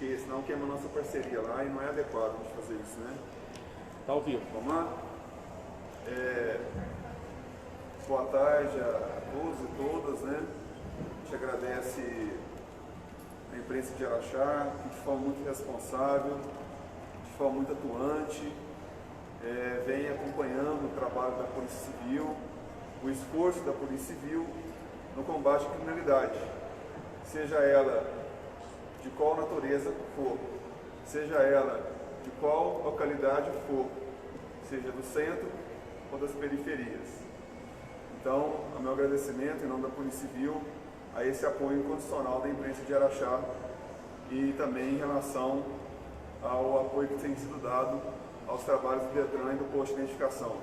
porque senão queima a nossa parceria lá e não é adequado a gente fazer isso, né? Tá ao vivo. Vamos lá? Boa tarde a todos e todas, né? A gente agradece a imprensa de Araxá, que de forma muito responsável, de forma muito atuante, vem acompanhando o trabalho da Polícia Civil, o esforço da Polícia Civil no combate à criminalidade, seja ela de qual natureza for, seja ela de qual localidade for, seja do centro ou das periferias. Então, o meu agradecimento em nome da Polícia Civil a esse apoio incondicional da imprensa de Araxá e também em relação ao apoio que tem sido dado aos trabalhos do DETRAN e do posto de identificação.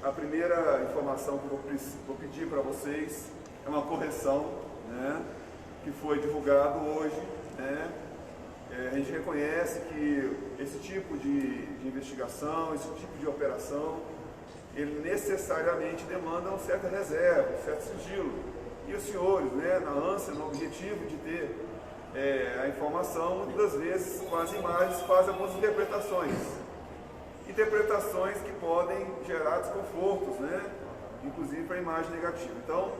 A primeira informação que eu vou pedir para vocês é uma correção, né, que foi divulgado hoje, né? A gente reconhece que esse tipo de investigação, esse tipo de operação, ele necessariamente demanda uma certa reserva, um certo sigilo. E os senhores, né, na ânsia, no objetivo de ter a informação, muitas das vezes com as imagens fazem algumas interpretações que podem gerar desconfortos, né, inclusive para a imagem negativa. Então,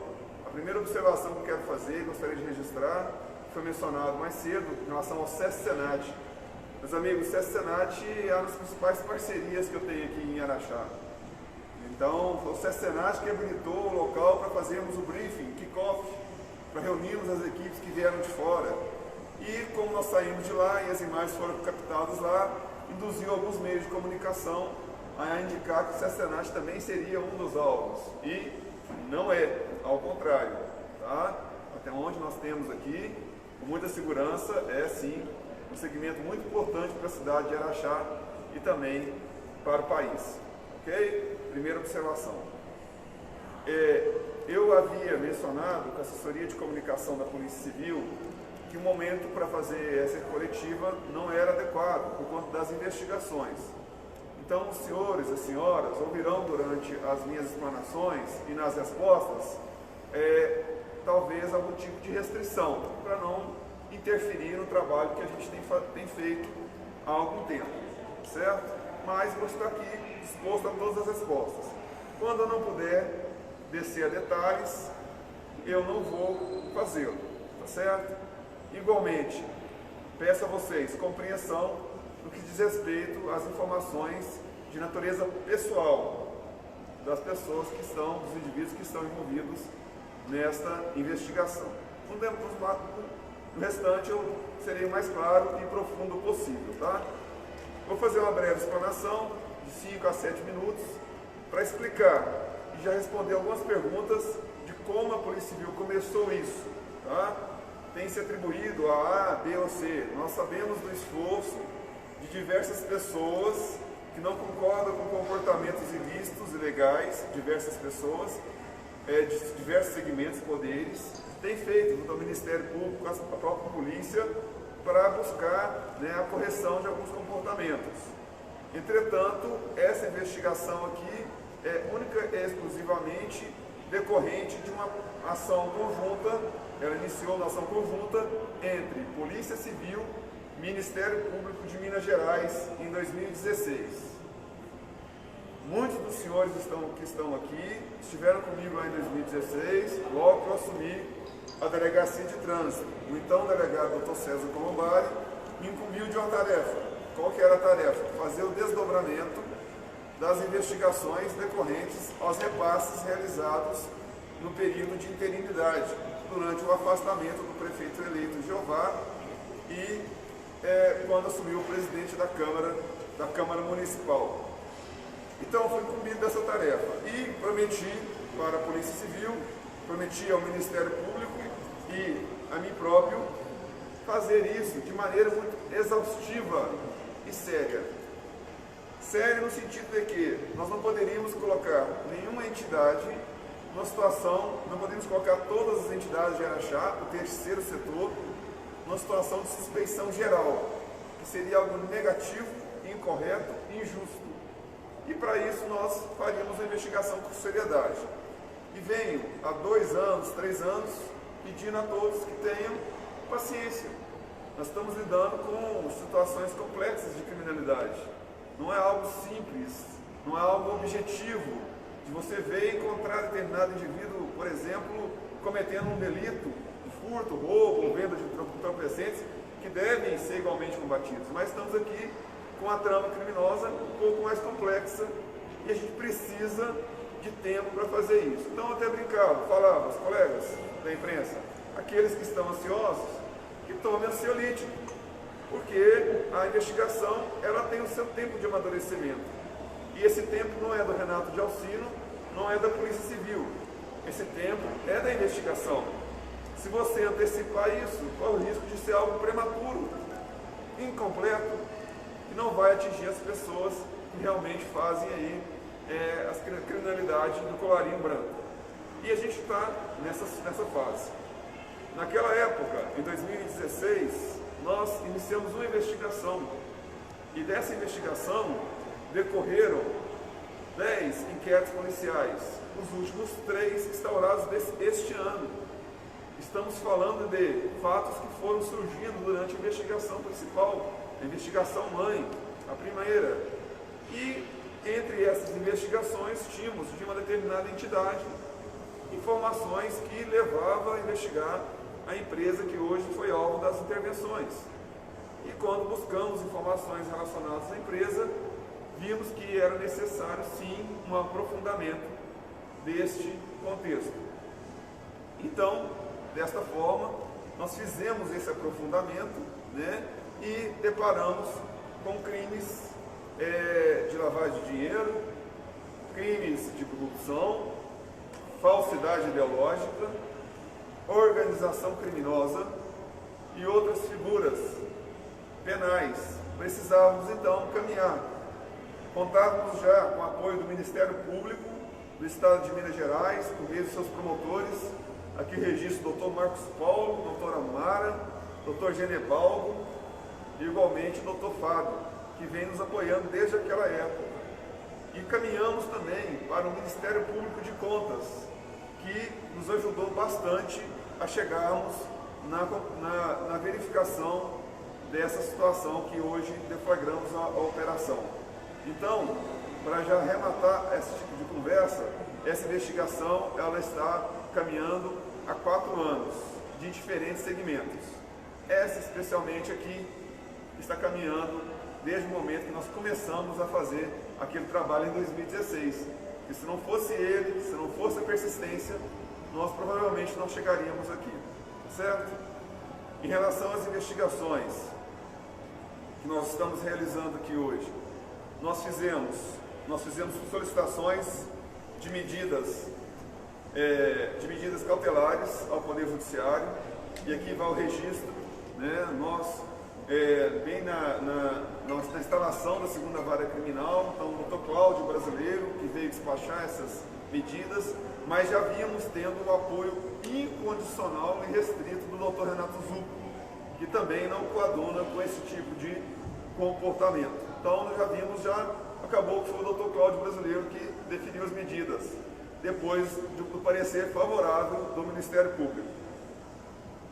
a primeira observação que eu quero fazer, gostaria de registrar, foi mencionado mais cedo em relação ao SESC-Senat. Meus amigos, o SESC-Senat é uma das principais parcerias que eu tenho aqui em Araxá. Então, foi o SESC-Senat que habilitou o local para fazermos o briefing, kick-off, para reunirmos as equipes que vieram de fora. E como nós saímos de lá e as imagens foram captadas lá, induziu alguns meios de comunicação a indicar que o SESC-Senat também seria um dos alvos. E não é, ao contrário, tá? Até onde nós temos aqui, com muita segurança, é sim um segmento muito importante para a cidade de Araxá e também para o país. Ok? Primeira observação. Eu havia mencionado com a assessoria de comunicação da Polícia Civil que o momento para fazer essa coletiva não era adequado por conta das investigações. Então, os senhores e as senhoras ouvirão durante as minhas explanações e nas respostas talvez algum tipo de restrição para não interferir no trabalho que a gente tem feito há algum tempo, certo? Mas vou estar aqui disposto a todas as respostas. Quando eu não puder descer a detalhes, eu não vou fazê-lo, tá certo? Igualmente, peço a vocês compreensão no que diz respeito às informações de natureza pessoal das pessoas que estão, dos indivíduos que estão envolvidos nesta investigação. No restante eu serei o mais claro e profundo possível, tá? Vou fazer uma breve explanação de 5 a 7 minutos para explicar e já responder algumas perguntas de como a Polícia Civil começou isso, tá? Tem se atribuído a A, B ou C. Nós sabemos do esforço de diversas pessoas que não concordam com comportamentos ilícitos, ilegais, diversas pessoas, de diversos segmentos e poderes, tem feito junto ao Ministério Público, a própria polícia, para buscar, né, a correção de alguns comportamentos. Entretanto, essa investigação aqui é única e exclusivamente decorrente de uma ação conjunta, ela iniciou uma ação conjunta entre Polícia Civil e Ministério Público de Minas Gerais em 2016. Muitos dos senhores que estão aqui estiveram comigo lá em 2016, logo que eu assumi a Delegacia de Trânsito. O então delegado Dr. César Colombari me incumbiu de uma tarefa. Qual que era a tarefa? Fazer o desdobramento das investigações decorrentes aos repasses realizados no período de interinidade, durante o afastamento do prefeito eleito Jeová e quando assumiu o presidente da Câmara Municipal. Então, eu fui incumbido dessa tarefa e prometi para a Polícia Civil, prometi ao Ministério Público e a mim próprio fazer isso de maneira muito exaustiva e séria. Séria no sentido de que nós não poderíamos colocar nenhuma entidade numa situação, não poderíamos colocar todas as entidades de Araxá, o terceiro setor, numa situação de suspeição geral, que seria algo negativo, incorreto e injusto. E para isso nós faríamos a investigação com seriedade. E venho há 2 anos, 3 anos, pedindo a todos que tenham paciência, nós estamos lidando com situações complexas de criminalidade. Não é algo simples, não é algo objetivo de você ver e encontrar determinado indivíduo, por exemplo, cometendo um delito, furto, roubo, venda de entorpecentes, que devem ser igualmente combatidos. Mas estamos aqui com a trama criminosa um pouco mais complexa e a gente precisa de tempo para fazer isso. Então, até brincava, falava aos colegas da imprensa, aqueles que estão ansiosos, que tomem ansiolítico, porque a investigação ela tem o seu tempo de amadurecimento. E esse tempo não é do Renato de Alcino, não é da Polícia Civil. Esse tempo é da investigação. Se você antecipar isso, corre o risco de ser algo prematuro, incompleto, e não vai atingir as pessoas que realmente fazem aí a criminalidade do colarinho branco. E a gente está nessa fase. Naquela época, em 2016, nós iniciamos uma investigação. E dessa investigação decorreram 10 inquéritos policiais, os últimos 3 instaurados este ano. Estamos falando de fatos que foram surgindo durante a investigação principal, a investigação mãe, a primeira. E entre essas investigações tínhamos de uma determinada entidade informações que levavam a investigar a empresa que hoje foi alvo das intervenções. E quando buscamos informações relacionadas à empresa, vimos que era necessário sim um aprofundamento deste contexto. Então, desta forma, nós fizemos esse aprofundamento, né, e deparamos com crimes de lavagem de dinheiro, crimes de corrupção, falsidade ideológica, organização criminosa e outras figuras penais. Precisávamos então caminhar. Contávamos já com o apoio do Ministério Público do Estado de Minas Gerais, por meio de seus promotores. Aqui registro o Dr. Marcos Paulo, Dr. Amara, Dr. Genebaldo e igualmente o Dr. Fábio, que vem nos apoiando desde aquela época. E caminhamos também para o Ministério Público de Contas, que nos ajudou bastante a chegarmos na verificação dessa situação que hoje deflagramos a operação. Então, para já arrematar esse tipo de conversa, essa investigação ela está caminhando há 4 anos, de diferentes segmentos. Essa especialmente aqui está caminhando desde o momento que nós começamos a fazer aquele trabalho em 2016. E se não fosse ele, se não fosse a persistência, nós provavelmente não chegaríamos aqui, certo? Em relação às investigações que nós estamos realizando aqui hoje, nós fizemos solicitações de medidas cautelares ao Poder Judiciário, e aqui vai o registro, né? Nós, bem na instalação da segunda vara criminal, então o Dr. Cláudio Brasileiro, que veio despachar essas medidas, mas já vínhamos tendo o apoio incondicional e restrito do Dr. Renato Zucco, que também não coaduna com esse tipo de comportamento. Então nós acabou que foi o Dr. Cláudio Brasileiro que definiu as medidas, depois do parecer favorável do Ministério Público.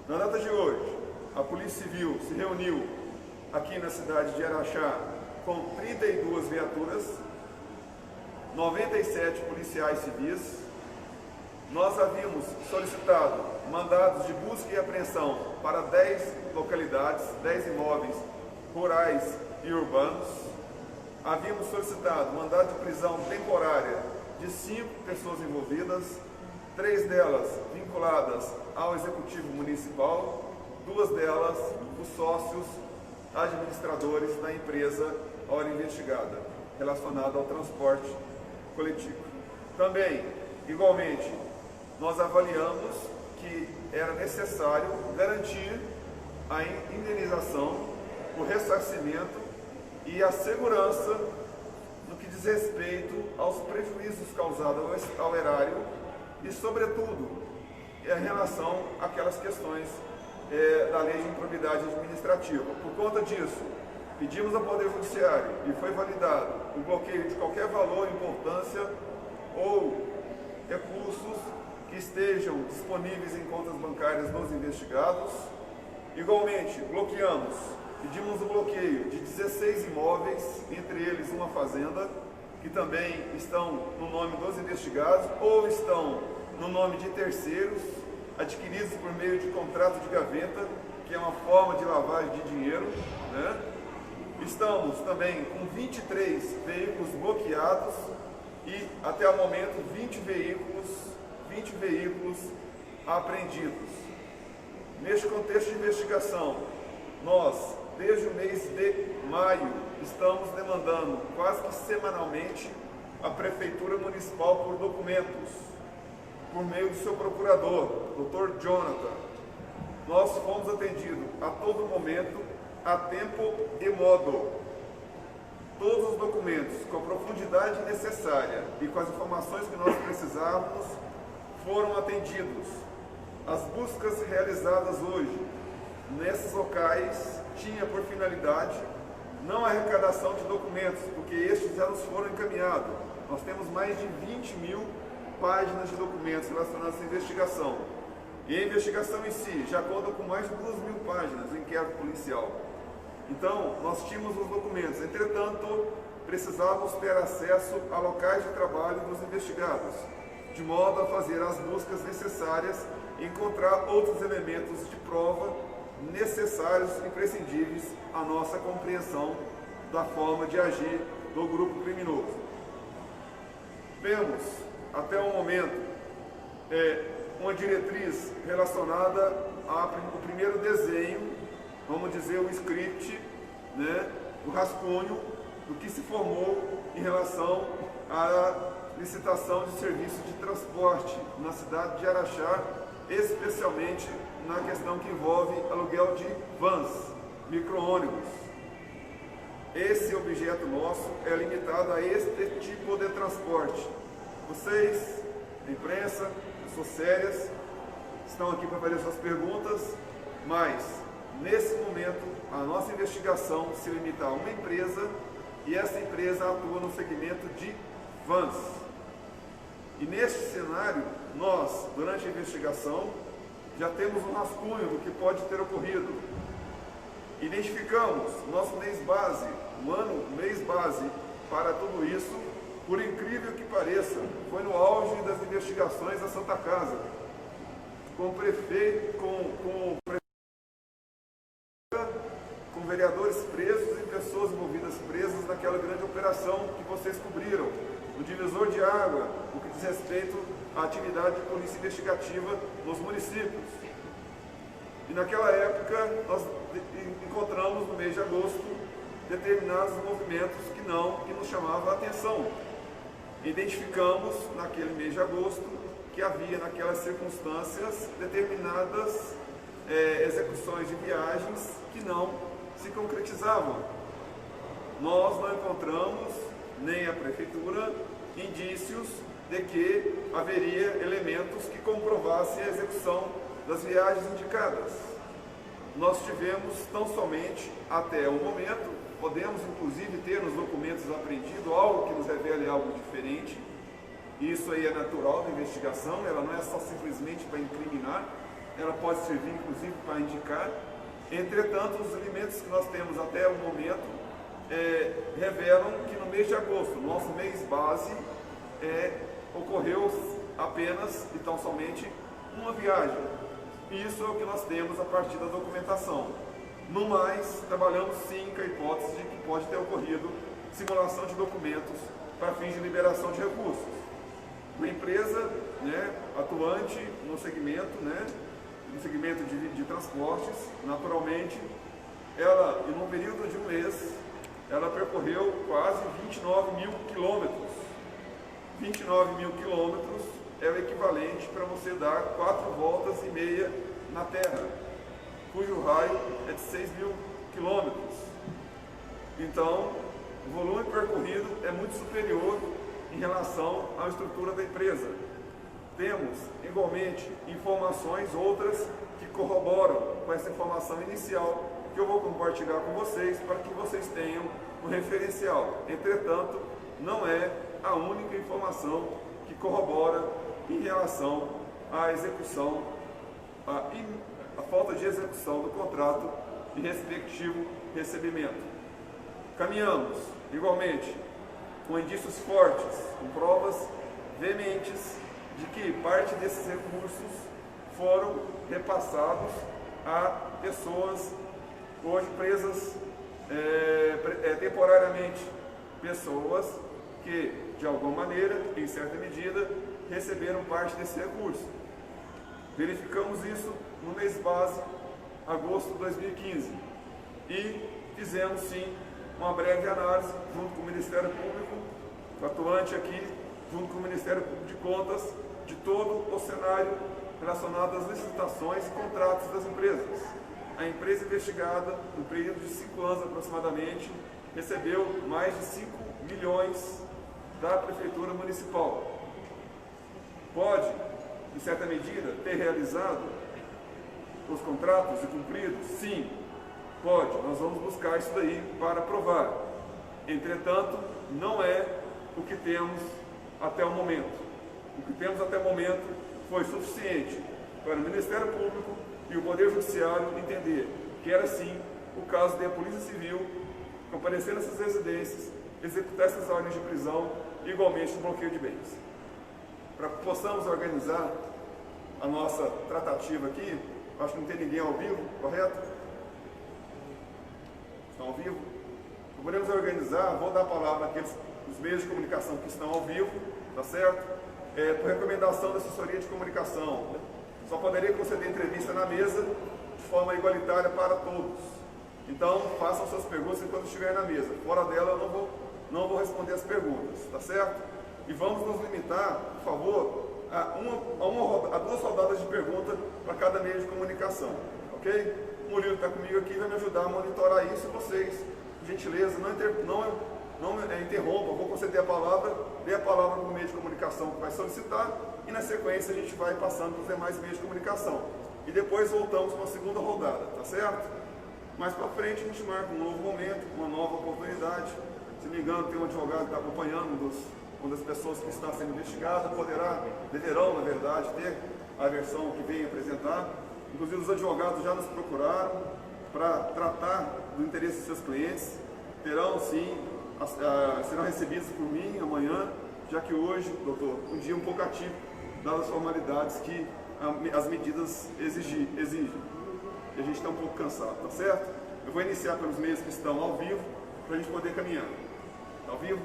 Na data de hoje, a Polícia Civil se reuniu aqui na cidade de Araxá com 32 viaturas, 97 policiais civis. Nós havíamos solicitado mandados de busca e apreensão para 10 localidades, 10 imóveis rurais e urbanos. Havíamos solicitado mandado de prisão temporária de 5 pessoas envolvidas, 3 delas vinculadas ao Executivo Municipal, 2 delas os sócios administradores da empresa a hora investigada, relacionada ao transporte coletivo. Também, igualmente, nós avaliamos que era necessário garantir a indenização, o ressarcimento e a segurança no que diz respeito aos prejuízos causados ao erário e, sobretudo, em relação àquelas questões da lei de improbidade administrativa. Por conta disso, pedimos ao Poder Judiciário e foi validado o bloqueio de qualquer valor, importância ou recursos que estejam disponíveis em contas bancárias dos investigados, Igualmente, pedimos o bloqueio de 16 imóveis, entre eles uma fazenda, que também estão no nome dos investigados ou estão no nome de terceiros, adquiridos por meio de contrato de gaveta, que é uma forma de lavagem de dinheiro, né? Estamos também com 23 veículos bloqueados e, até o momento, 20 veículos apreendidos. Neste contexto de investigação, nós, desde o mês de maio, estamos demandando quase que semanalmente a Prefeitura Municipal por documentos, por meio do seu procurador, Dr. Jonathan. Nós fomos atendidos a todo momento, a tempo e modo. Todos os documentos com a profundidade necessária e com as informações que nós precisávamos foram atendidos. As buscas realizadas hoje nesses locais tinha por finalidade não a arrecadação de documentos, porque estes já nos foram encaminhados. Nós temos mais de 20.000 páginas de documentos relacionados a essa investigação. E a investigação em si já conta com mais de 2.000 páginas do inquérito policial. Então, nós tínhamos os documentos. Entretanto, precisávamos ter acesso a locais de trabalho dos investigados, de modo a fazer as buscas necessárias e encontrar outros elementos de prova necessários e imprescindíveis à nossa compreensão da forma de agir do grupo criminoso. Temos, até o momento, uma diretriz relacionada ao primeiro desenho, vamos dizer, o script, né, o rascunho do que se formou em relação à licitação de serviço de transporte na cidade de Araxá, especialmente na questão que envolve aluguel de vans, micro-ônibus. Esse objeto nosso é limitado a este tipo de transporte. Vocês, a imprensa, pessoas sérias, estão aqui para fazer suas perguntas, mas, nesse momento, a nossa investigação se limita a uma empresa e essa empresa atua no segmento de vans. E neste cenário, nós, durante a investigação, já temos um rascunho do que pode ter ocorrido. Identificamos nosso mês base, mês base para tudo isso, por incrível que pareça, foi no auge das investigações da Santa Casa, com vereadores presos e pessoas envolvidas presas naquela grande operação que vocês cobriram, o divisor de água, o que diz respeito à atividade de polícia investigativa nos municípios. E naquela época nós encontramos no mês de agosto determinados movimentos que nos chamavam a atenção. Identificamos naquele mês de agosto que havia naquelas circunstâncias determinadas execuções de viagens que não se concretizavam. Nós não encontramos, nem a Prefeitura, indícios de que haveria elementos que comprovassem a execução das viagens indicadas. Nós tivemos tão somente, até o momento, podemos inclusive ter nos documentos apreendidos algo que nos revele algo diferente. Isso aí é natural da investigação, ela não é só simplesmente para incriminar, ela pode servir inclusive para indicar. Entretanto, os elementos que nós temos até o momento revelam que no mês de agosto, nosso mês base, ocorreu apenas e tão somente uma viagem. Isso é o que nós temos a partir da documentação. No mais, trabalhamos sim com a hipótese de que pode ter ocorrido simulação de documentos para fins de liberação de recursos. Uma empresa, atuante no segmento, no segmento de transportes, naturalmente, ela, em um período de um mês, ela percorreu quase 29.000 quilômetros. 29.000 quilômetros é o equivalente para você dar 4 voltas e meia na Terra, cujo raio é de 6.000 quilômetros. Então, o volume percorrido é muito superior em relação à estrutura da empresa. Temos, igualmente, informações outras que corroboram com essa informação inicial que eu vou compartilhar com vocês para que vocês tenham um referencial. Entretanto, não é a única informação que corrobora em relação à execução a falta de execução do contrato e respectivo recebimento. Caminhamos, igualmente, com indícios fortes, com provas veementes de que parte desses recursos foram repassados a pessoas hoje presas temporariamente, pessoas que, de alguma maneira, em certa medida, receberam parte desse recurso. Verificamos isso no mês base, agosto de 2015, e fizemos sim uma breve análise junto com o Ministério Público, atuante aqui, junto com o Ministério Público de Contas, de todo o cenário relacionado às licitações e contratos das empresas. A empresa investigada, no período de 5 anos aproximadamente, recebeu mais de 5 milhões da Prefeitura Municipal. Pode, em certa medida, ter realizado os contratos e cumprido? Sim, pode. Nós vamos buscar isso daí para provar. Entretanto, não é o que temos até o momento. O que temos até o momento foi suficiente para o Ministério Público e o Poder Judiciário entender que era sim o caso de a Polícia Civil comparecer nessas residências, executar essas ordens de prisão e igualmente o bloqueio de bens. Para que possamos organizar a nossa tratativa aqui, acho que não tem ninguém ao vivo, correto? Estão ao vivo? Podemos organizar, vou dar a palavra àqueles os meios de comunicação que estão ao vivo, tá certo? Por recomendação da assessoria de comunicação, só poderia conceder entrevista na mesa de forma igualitária para todos. Então, façam suas perguntas enquanto estiver na mesa. Fora dela, eu não vou responder as perguntas, tá certo? E vamos nos limitar, por favor, a 2 rodadas de pergunta para cada meio de comunicação, ok? O Murilo está comigo aqui, vai me ajudar a monitorar isso. Vocês, por gentileza, não interrompam. Vou conceder a palavra, dê a palavra para o meio de comunicação que vai solicitar e na sequência a gente vai passando para os demais meios de comunicação. E depois voltamos com a segunda rodada, tá certo? Mais para frente a gente marca um novo momento, uma nova oportunidade. Se não me engano, tem um advogado que está acompanhando uma das pessoas que está sendo investigada, deverão, na verdade, ter a versão que vem apresentar. Inclusive os advogados já nos procuraram para tratar do interesse dos seus clientes. Terão sim, serão recebidos por mim amanhã, já que hoje, doutor, um dia um pouco atípico, dadas as formalidades que as medidas exigem. E a gente está um pouco cansado, tá certo? Eu vou iniciar pelos meios que estão ao vivo, para a gente poder caminhar. Está ao vivo?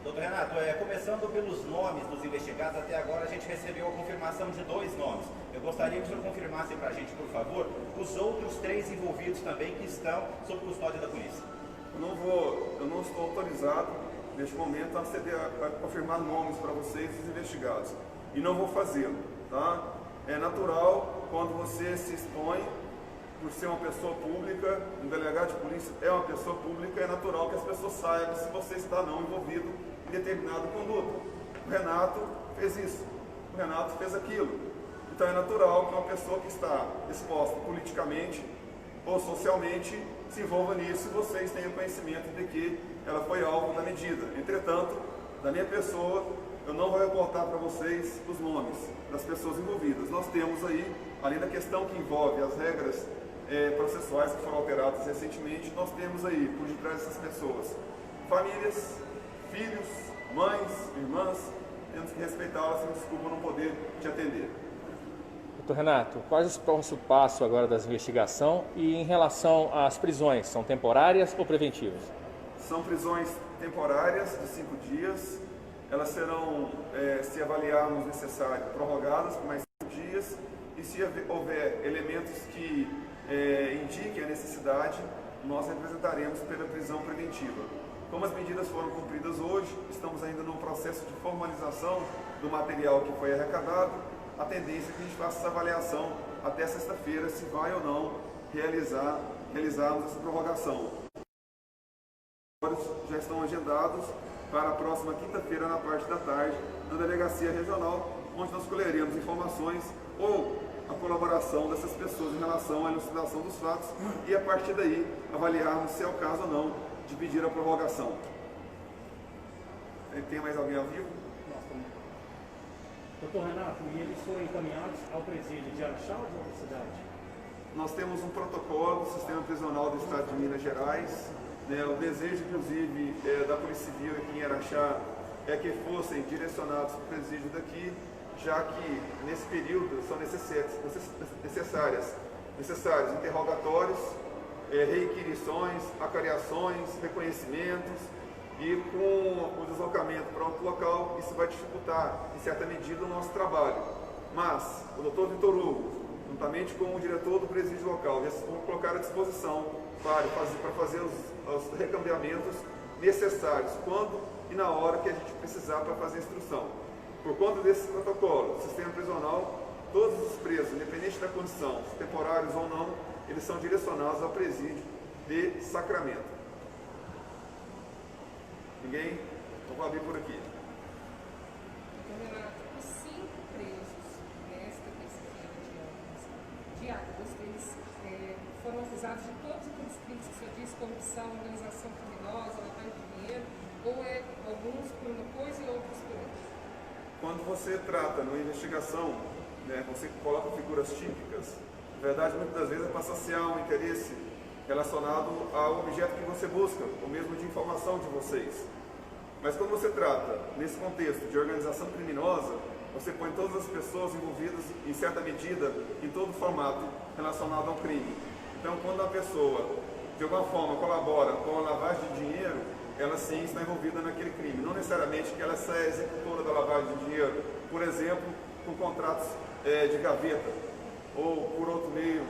Doutor Renato, começando pelos nomes dos investigados, até agora a gente recebeu a confirmação de 2 nomes. Eu gostaria que o senhor confirmasse para a gente, por favor, os outros 3 envolvidos também que estão sob custódia da polícia. Eu não estou autorizado, neste momento, a confirmar nomes para vocês dos investigados. E não vou fazê-lo, tá? É natural, quando você se expõe, por ser uma pessoa pública, um delegado de polícia é uma pessoa pública, é natural que as pessoas saibam se você está não envolvido em determinada conduta. O Renato fez isso, o Renato fez aquilo. Então é natural que uma pessoa que está exposta politicamente ou socialmente se envolva nisso e vocês tenham conhecimento de que ela foi alvo da medida. Entretanto, da minha pessoa, eu não vou reportar para vocês os nomes das pessoas envolvidas. Nós temos aí, além da questão que envolve as regras processuais que foram alteradas recentemente, nós temos aí, por detrás dessas pessoas, famílias, filhos, mães, irmãs, temos que respeitá-las, me desculpa não poder te atender. Doutor Renato, quais os próximos passos agora das investigações e em relação às prisões, são temporárias ou preventivas? São prisões temporárias de 5 dias, elas serão, se avaliarmos necessário, prorrogadas por mais 5 dias e se houver elementos que indiquem a necessidade, nós representaremos pela prisão preventiva. Como as medidas foram cumpridas hoje, estamos ainda no processo de formalização do material que foi arrecadado. A tendência é que a gente faça essa avaliação até sexta-feira, se vai ou não realizarmos essa prorrogação. Já estão agendados para a próxima quinta-feira, na parte da tarde, na Delegacia Regional, onde nós colheremos informações ou a colaboração dessas pessoas em relação à elucidação dos fatos e, a partir daí, avaliarmos se é o caso ou não de pedir a prorrogação. Tem mais alguém ao vivo? Doutor Renato, e eles foram encaminhados ao presídio de Araxá ou de outra cidade? nós temos um protocolo do Sistema Prisional do Estado de Minas Gerais, né? O desejo, inclusive, da Polícia Civil aqui em Araxá é que fossem direcionados para o presídio daqui, já que nesse período são necessários interrogatórios, requirições, acariações, reconhecimentos, e com o deslocamento para outro local, isso vai dificultar, em certa medida, o nosso trabalho. Mas o Dr. Vitor Hugo, juntamente com o diretor do presídio local, vão colocar à disposição para fazer os recambiamentos necessários, quando e na hora que a gente precisar para fazer a instrução. Por conta desse protocolo, sistema prisional, todos os presos, independente da condição, temporários ou não, eles são direcionados ao presídio de Sacramento. Ninguém? Então vou abrir por aqui. Renato, os 5 presos nesta terça-feira de agosto, eles foram acusados de todos aqueles crimes que o senhor disse, corrupção, organização criminosa, lavagem de dinheiro, ou alguns por uma coisa e outros por outra? Quando você trata numa investigação, né, você coloca figuras típicas, na verdade, muitas das vezes é para saciar um interesse relacionado ao objeto que você busca, ou mesmo de informação de vocês. Mas quando você trata, nesse contexto de organização criminosa, você põe todas as pessoas envolvidas, em certa medida, em todo formato relacionado ao crime. Então, quando a pessoa, de alguma forma, colabora com a lavagem de dinheiro, ela sim está envolvida naquele crime. Não necessariamente que ela seja executora da lavagem de dinheiro, por exemplo, com contratos de gaveta, ou por outro meio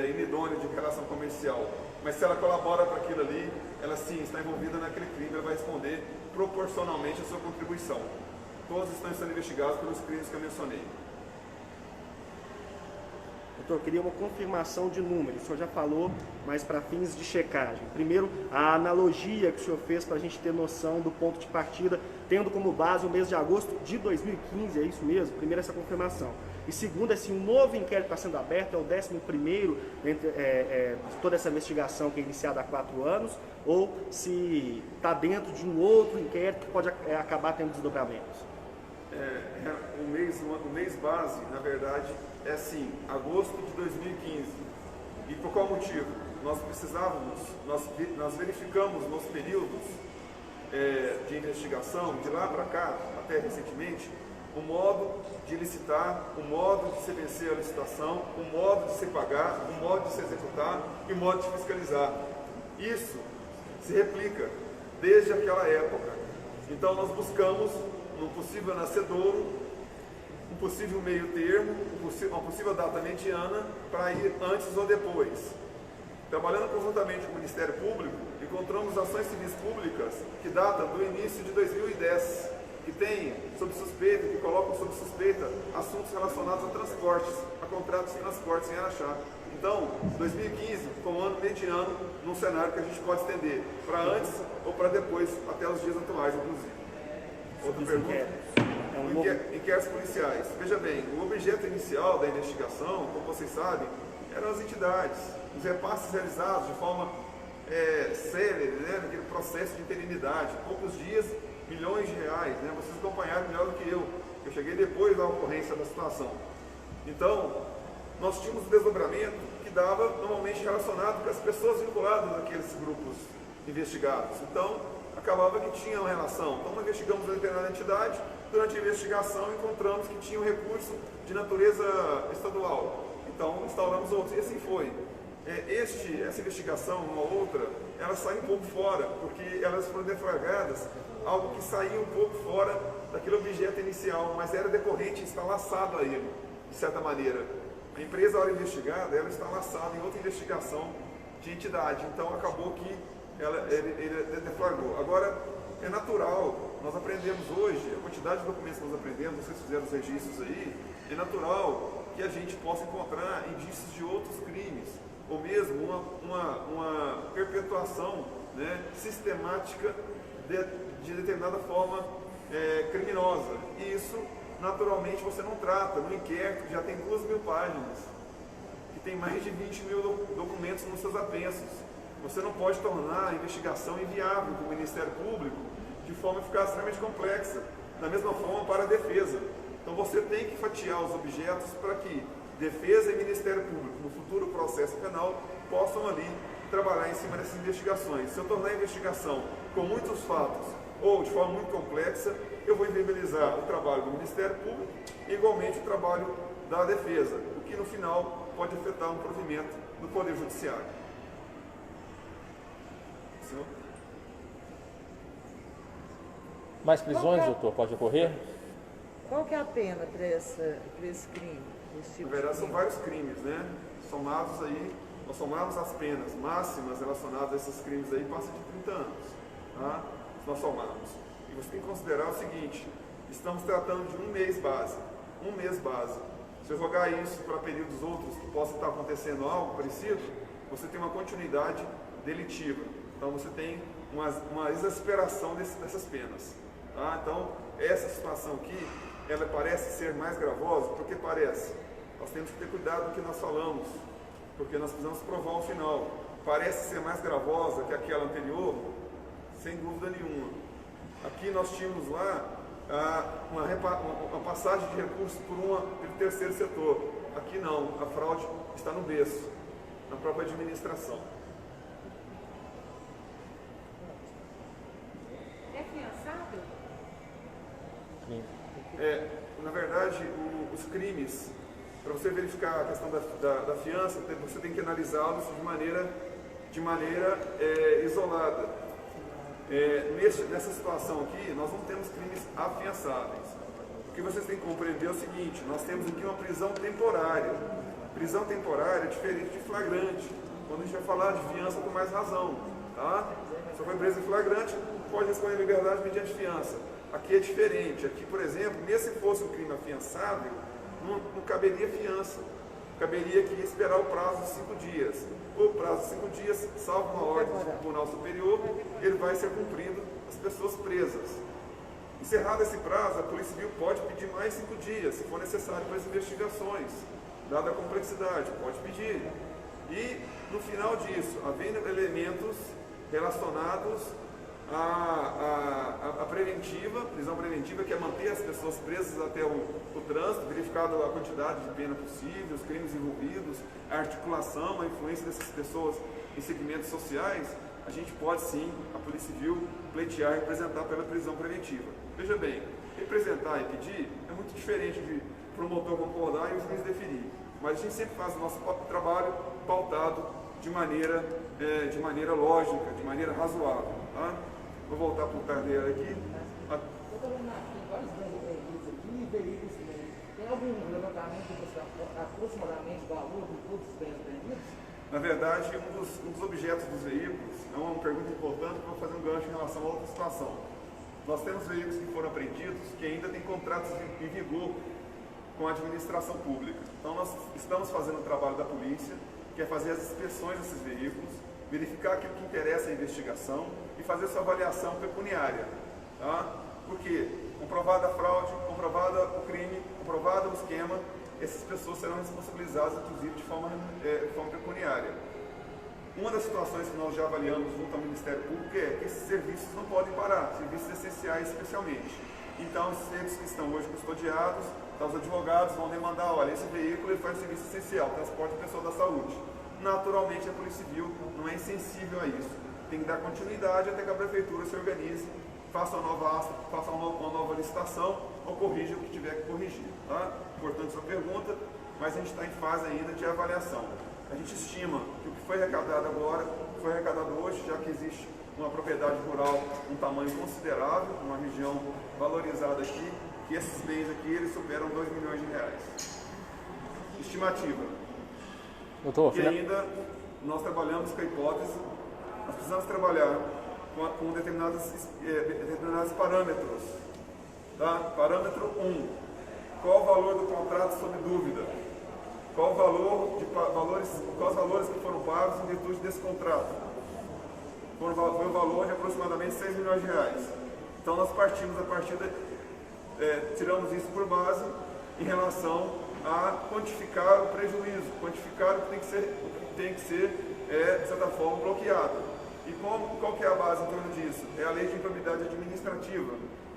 inidôneo de relação comercial. Mas se ela colabora para aquilo ali, ela sim está envolvida naquele crime, ela vai responder proporcionalmente a sua contribuição. Todos estão sendo investigados pelos crimes que eu mencionei. Doutor, eu queria uma confirmação de números. O senhor já falou, mas para fins de checagem. Primeiro, a analogia que o senhor fez para a gente ter noção do ponto de partida, tendo como base o mês de agosto de 2015, é isso mesmo? Primeiro, essa confirmação. E segundo, se um novo inquérito está sendo aberto, é o 11º entre toda essa investigação que é iniciada há 4 anos, ou se está dentro de um outro inquérito que pode acabar tendo desdobramentos. O mês base, na verdade, é sim, agosto de 2015. E por qual motivo? Nós verificamos nos períodos de investigação, de lá para cá, até recentemente, o modo de licitar, o modo de se vencer a licitação, o modo de se pagar, o modo de se executar e o modo de fiscalizar. Isso se replica desde aquela época. Então nós buscamos um possível nascedouro, um possível meio termo, uma possível data mediana para ir antes ou depois. Trabalhando conjuntamente com o Ministério Público, encontramos ações civis públicas que datam do início de 2010, que tem sob suspeita, que colocam sob suspeita assuntos relacionados a transportes, a contratos de transportes em Araxá. Então, 2015 foi um ano mediano num cenário que a gente pode estender para antes ou para depois, até os dias atuais, inclusive. Outra pergunta? Inquéritos policiais. Veja bem, o objeto inicial da investigação, como vocês sabem, eram as entidades, os repasses realizados de forma célere, né, naquele processo de interinidade, poucos dias, milhões de reais, né? Vocês acompanharam melhor do que eu cheguei depois da ocorrência da situação. Então, nós tínhamos um desdobramento que dava normalmente relacionado com as pessoas vinculadas naqueles grupos investigados. Então, acabava que tinha uma relação. Então, nós investigamos uma determinada entidade, durante a investigação encontramos que tinha um recurso de natureza estadual. Então, instauramos outros, e assim foi. Essa investigação, uma outra, ela sai um pouco fora, porque elas foram deflagradas, algo que saía um pouco fora daquele objeto inicial, mas era decorrente, está laçado a ele, de certa maneira. A empresa, a hora investigada, ela está laçada em outra investigação de entidade, então acabou que ele deflagrou. Agora, é natural, nós aprendemos hoje, a quantidade de documentos que nós aprendemos, vocês fizeram os registros aí, é natural que a gente possa encontrar indícios de outros crimes, ou mesmo uma perpetuação, né, sistemática de determinada forma criminosa. E isso, naturalmente, você não trata. No inquérito já tem 2.000 páginas, que tem mais de 20.000 documentos nos seus apensos. Você não pode tornar a investigação inviável para o Ministério Público de forma a ficar extremamente complexa. Da mesma forma para a defesa. Então você tem que fatiar os objetos para que Defesa e Ministério Público, no futuro processo penal, possam ali trabalhar em cima dessas investigações. Se eu tornar a investigação com muitos fatos ou de forma muito complexa, eu vou inviabilizar o trabalho do Ministério Público e igualmente o trabalho da defesa, o que no final pode afetar um provimento do Poder Judiciário. Senhor? Mais prisões, doutor, pode ocorrer? Qual que é a pena para esse crime? Esse Na tipo verdade, de são crime? vários crimes, né? Somados aí, nós somamos as penas máximas relacionadas a esses crimes aí, passa de 30 anos, tá? Nós somamos. E você tem que considerar o seguinte, estamos tratando de um mês base. Se eu jogar isso para períodos outros que possa estar acontecendo algo parecido, você tem uma continuidade delitiva. Então você tem uma exasperação dessas penas. Tá? Então, essa situação aqui, ela parece ser mais gravosa, porque parece. Nós temos que ter cuidado com o que nós falamos, porque nós precisamos provar o final. Parece ser mais gravosa que aquela anterior, sem dúvida nenhuma. Aqui nós tínhamos lá uma passagem de recursos pelo terceiro setor. Aqui não, a fraude está no berço, na própria administração. É fiançável? Na verdade, os crimes, para você verificar a questão da fiança, você tem que analisá-los de maneira isolada. Nessa situação aqui, nós não temos crimes afiançáveis. O que vocês têm que compreender é o seguinte, nós temos aqui uma prisão temporária. Prisão temporária é diferente de flagrante. Quando a gente vai falar de fiança, com mais razão. Tá? Se foi preso em flagrante, pode responder em liberdade mediante fiança. Aqui é diferente. Aqui, por exemplo, mesmo se fosse um crime afiançável, não caberia fiança. Caberia aqui esperar o prazo de 5 dias. O prazo de 5 dias, salvo uma ordem do Tribunal Superior, ele vai ser cumprido as pessoas presas. Encerrado esse prazo, a Polícia Civil pode pedir mais 5 dias, se for necessário para as investigações, dada a complexidade, pode pedir. E, no final disso, havendo elementos relacionados à preventiva, prisão preventiva, que é manter as pessoas presas até o trânsito, verificado a quantidade de pena possível, os crimes envolvidos, a articulação, a influência dessas pessoas em segmentos sociais, a gente pode sim, a Polícia Civil, pleitear e representar pela prisão preventiva. Veja bem, representar e pedir é muito diferente de promotor concordar e o juiz deferir. Mas a gente sempre faz o nosso próprio trabalho pautado de maneira lógica, de maneira razoável. Tá? Vou voltar para o Tardeira aqui. Doutor Renato, tem vários veículos aqui e veículos também. Tem algum levantamento que você aproximadamente o valor de todos os bens apreendidos? Na verdade, um dos objetos dos veículos é uma pergunta importante que eu vou fazer um gancho em relação a outra situação. Nós temos veículos que foram apreendidos que ainda têm contratos em vigor com a administração pública. Então, nós estamos fazendo o trabalho da polícia, que é fazer as inspeções desses veículos, verificar aquilo que interessa à investigação e fazer sua avaliação pecuniária. Tá? Porque, comprovada a fraude, comprovada o crime, comprovado o esquema, essas pessoas serão responsabilizadas, inclusive, de forma pecuniária. Uma das situações que nós já avaliamos junto ao Ministério Público é que esses serviços não podem parar, serviços essenciais especialmente. Então, esses veículos que estão hoje custodiados, então os advogados vão demandar, olha, esse veículo ele faz serviço essencial, transporte de pessoa da saúde. Naturalmente, a Polícia Civil não é insensível a isso. Tem que dar continuidade até que a Prefeitura se organize, faça uma nova asta, faça uma nova licitação ou corrija o que tiver que corrigir. Tá? Importante sua pergunta, mas a gente está em fase ainda de avaliação. A gente estima que o que foi arrecadado agora, foi arrecadado hoje, já que existe uma propriedade rural, um tamanho considerável, uma região valorizada aqui, que esses bens aqui eles superam 2 milhões de reais. Estimativa. Doutor, E ainda nós trabalhamos com a hipótese, nós precisamos trabalhar com determinados parâmetros. Tá? Parâmetro 1. Qual o valor do contrato sob dúvida? Qual os valores que foram pagos em virtude desse contrato? Foi um valor de aproximadamente 6 milhões de reais. Então nós partimos tiramos isso por base em relação a quantificar o prejuízo, quantificar o que tem que ser de certa forma, bloqueado. E qual que é a base em torno disso? É a Lei de Improbidade Administrativa,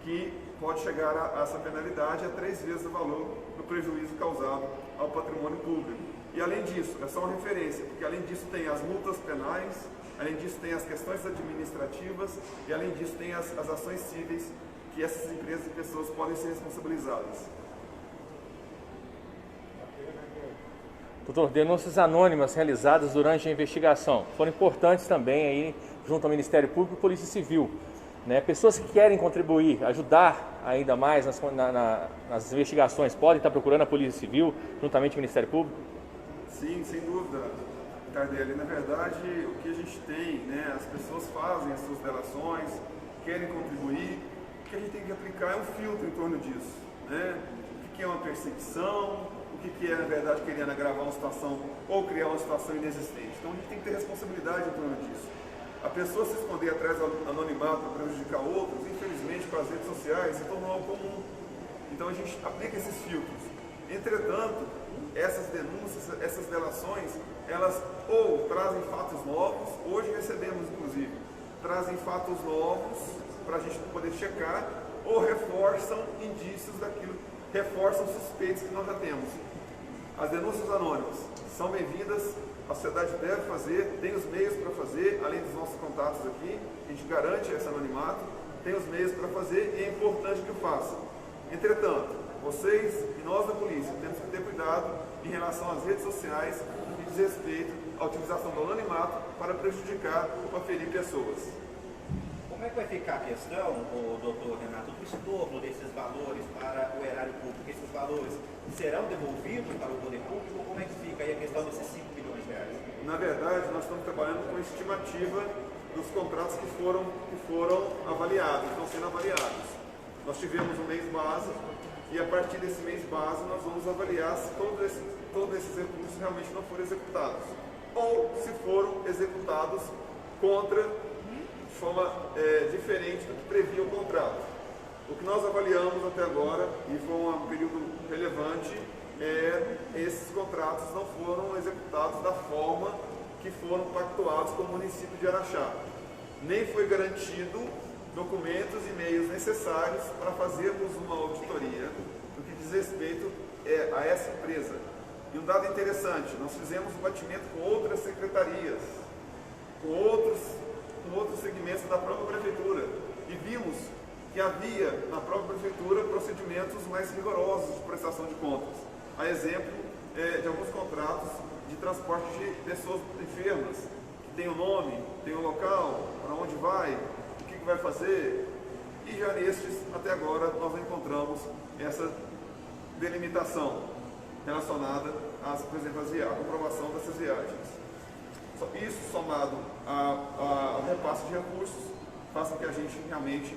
que pode chegar a essa penalidade a 3 vezes o valor do prejuízo causado ao patrimônio público. E além disso, é só uma referência, porque além disso tem as multas penais, além disso tem as questões administrativas e além disso tem as ações cíveis que essas empresas e pessoas podem ser responsabilizadas. Doutor, denúncias anônimas realizadas durante a investigação foram importantes também aí junto ao Ministério Público e Polícia Civil. Né? Pessoas que querem contribuir, ajudar ainda mais nas investigações, podem estar procurando a Polícia Civil, juntamente com o Ministério Público? Sim, sem dúvida, Tardelli. Na verdade, o que a gente tem, né, as pessoas fazem as suas delações, querem contribuir, o que a gente tem que aplicar é um filtro em torno disso. Né? O que é uma perseguição, o que é, na verdade, querendo agravar uma situação ou criar uma situação inexistente. Então a gente tem que ter responsabilidade em torno disso. A pessoa se esconder atrás do anonimato para prejudicar outros, infelizmente, com as redes sociais, se tornou algo comum. Então a gente aplica esses filtros. Entretanto, essas denúncias, essas delações, elas ou trazem fatos novos, hoje recebemos, inclusive, trazem fatos novos para a gente poder checar, ou reforçam indícios daquilo, reforçam suspeitos que nós já temos. As denúncias anônimas são bem-vindas, a sociedade deve fazer, tem os meios para fazer, além dos nossos contatos aqui, a gente garante esse anonimato, tem os meios para fazer e é importante que o faça. Entretanto, vocês e nós da polícia temos que ter cuidado em relação às redes sociais no que diz respeito à utilização do anonimato para prejudicar ou para ferir pessoas. Como é que vai ficar a questão, doutor Renato, do estorno desses valores para o erário público? Esses valores serão devolvidos para o poder público? Como é que fica aí a questão desses 5 milhões de reais? Na verdade, nós estamos trabalhando com a estimativa dos contratos que foram avaliados, estão sendo avaliados. Nós tivemos um mês base e a partir desse mês base nós vamos avaliar se todos esses recursos realmente não foram executados ou se foram executados de forma diferente do que previa o contrato. O que nós avaliamos até agora, e foi um período relevante, esses contratos não foram executados da forma que foram pactuados com o município de Araxá. Nem foi garantido documentos e meios necessários para fazermos uma auditoria no que diz respeito a essa empresa. E um dado interessante, nós fizemos um batimento com outras secretarias, com outros segmentos da própria prefeitura e vimos que havia na própria prefeitura procedimentos mais rigorosos de prestação de contas. A exemplo de alguns contratos de transporte de pessoas enfermas, que tem o nome, tem o local, para onde vai, o que vai fazer, e já nestes, até agora, nós não encontramos essa delimitação relacionada por exemplo, à comprovação dessas viagens. Isso, somado ao repasse de recursos, faz com que a gente realmente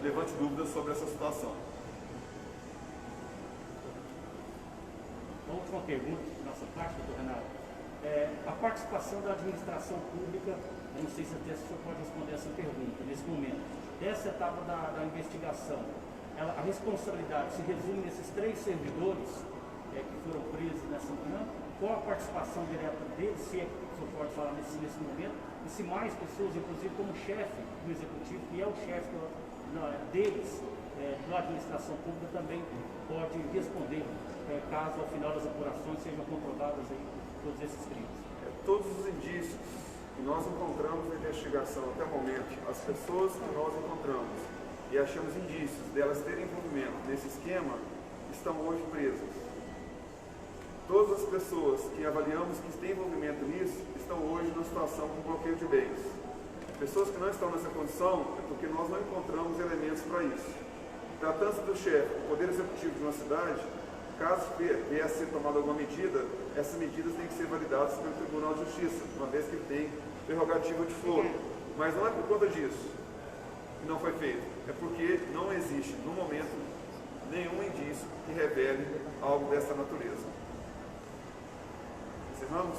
levante dúvidas sobre essa situação. Uma última pergunta da nossa parte, doutor Renato. A participação da administração pública, eu não sei se até o senhor pode responder essa pergunta nesse momento. Dessa etapa da investigação, a responsabilidade se resume nesses 3 servidores que foram presos nessa manhã? Qual a participação direta deles, se é que o senhor pode falar nesse momento, e se mais pessoas, inclusive como chefe do executivo, que é o chefe deles, da administração pública, também pode responder, caso ao final das apurações sejam comprovadas aí todos esses crimes? Todos os indícios que nós encontramos na investigação até o momento, as pessoas que nós encontramos e achamos indícios delas terem envolvimento nesse esquema, estão hoje presas. Todas as pessoas que avaliamos que têm envolvimento nisso estão hoje numa situação com bloqueio de bens. Pessoas que não estão nessa condição é porque nós não encontramos elementos para isso. Tratando-se do chefe, do Poder Executivo de uma cidade, caso vier a ser tomada alguma medida, essas medidas têm que ser validadas pelo Tribunal de Justiça, uma vez que ele tem prerrogativa de foro. Mas não é por conta disso que não foi feito, é porque não existe, no momento, nenhum indício que revele algo dessa natureza. Encerramos?